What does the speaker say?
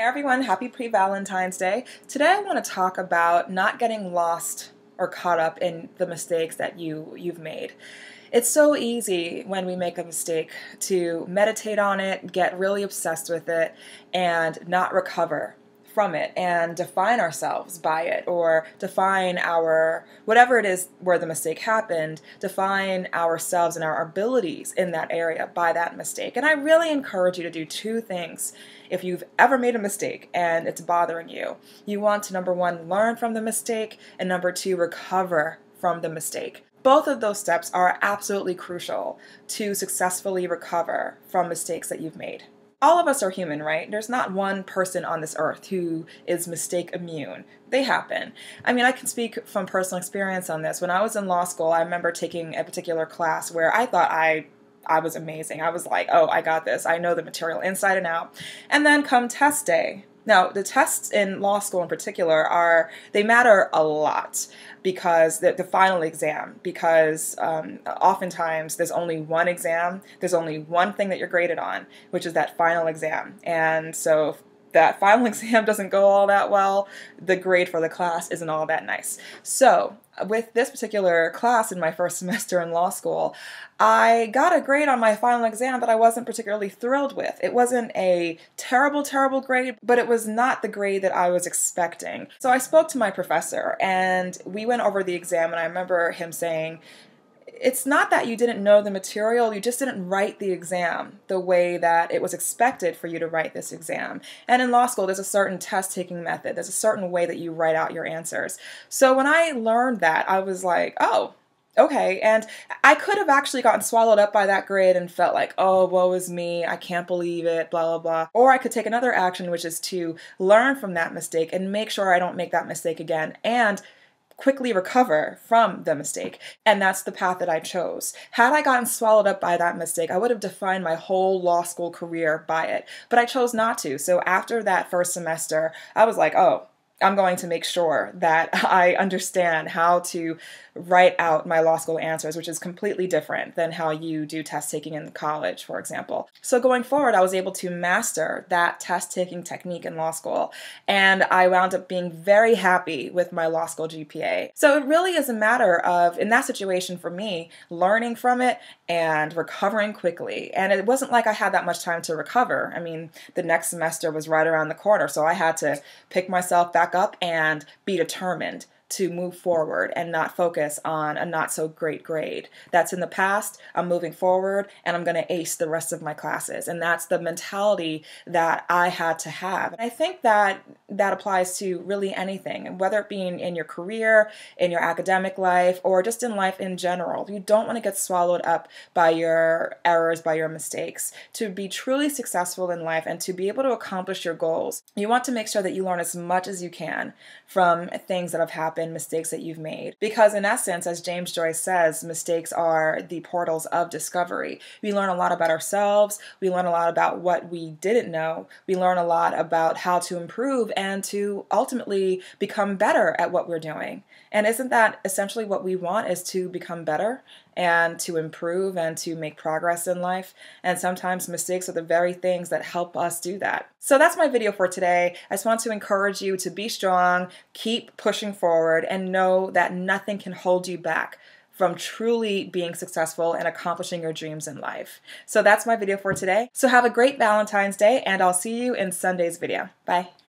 everyone, happy pre-Valentine's Day. Today I want to talk about not getting lost or caught up in the mistakes that you've made. It's so easy when we make a mistake to meditate on it, get really obsessed with it, and not recover from it and define ourselves by it, or define our, whatever it is where the mistake happened, define ourselves and our abilities in that area by that mistake. And I really encourage you to do two things if you've ever made a mistake and it's bothering you. You want to, number one, learn from the mistake, and number two, recover from the mistake. Both of those steps are absolutely crucial to successfully recover from mistakes that you've made. All of us are human, right? There's not one person on this earth who is mistake immune. They happen. I mean, I can speak from personal experience on this. When I was in law school, I remember taking a particular class where I thought I was amazing. I was like, oh, I got this. I know the material inside and out. And then come test day. Now, the tests in law school in particular they matter a lot because the final exam, because oftentimes there's only one exam, there's only one thing that you're graded on, which is that final exam. And so if that final exam doesn't go all that well, the grade for the class isn't all that nice. So with this particular class in my first semester in law school, I got a grade on my final exam that I wasn't particularly thrilled with. It wasn't a terrible, terrible grade, but it was not the grade that I was expecting. So I spoke to my professor and we went over the exam, and I remember him saying, it's not that you didn't know the material, you just didn't write the exam the way that it was expected for you to write this exam. And in law school, there's a certain test-taking method. There's a certain way that you write out your answers. So when I learned that, I was like, oh, okay. And I could have actually gotten swallowed up by that grade and felt like, oh, woe is me, I can't believe it, blah, blah, blah. Or I could take another action, which is to learn from that mistake and make sure I don't make that mistake again, and quickly recover from the mistake. And that's the path that I chose. Had I gotten swallowed up by that mistake, I would have defined my whole law school career by it. But I chose not to. So after that first semester, I was like, oh, I'm going to make sure that I understand how to write out my law school answers, which is completely different than how you do test taking in college, for example. So going forward, I was able to master that test taking technique in law school, and I wound up being very happy with my law school GPA. So it really is a matter of, in that situation for me, learning from it and recovering quickly. And it wasn't like I had that much time to recover. I mean, the next semester was right around the corner, so I had to pick myself back up and be determined to move forward and not focus on a not so great grade. That's in the past. I'm moving forward and I'm going to ace the rest of my classes. And that's the mentality that I had to have. And I think that applies to really anything, whether it be in your career, in your academic life, or just in life in general. You don't want to get swallowed up by your errors, by your mistakes. To be truly successful in life and to be able to accomplish your goals, you want to make sure that you learn as much as you can from things that have happened, mistakes that you've made. Because in essence, as James Joyce says, mistakes are the portals of discovery. We learn a lot about ourselves. We learn a lot about what we didn't know. We learn a lot about how to improve and to ultimately become better at what we're doing. And isn't that essentially what we want, is to become better and to improve and to make progress in life? And sometimes mistakes are the very things that help us do that. So that's my video for today. I just want to encourage you to be strong, keep pushing forward, and know that nothing can hold you back from truly being successful and accomplishing your dreams in life. So that's my video for today. So have a great Valentine's Day, and I'll see you in Sunday's video. Bye.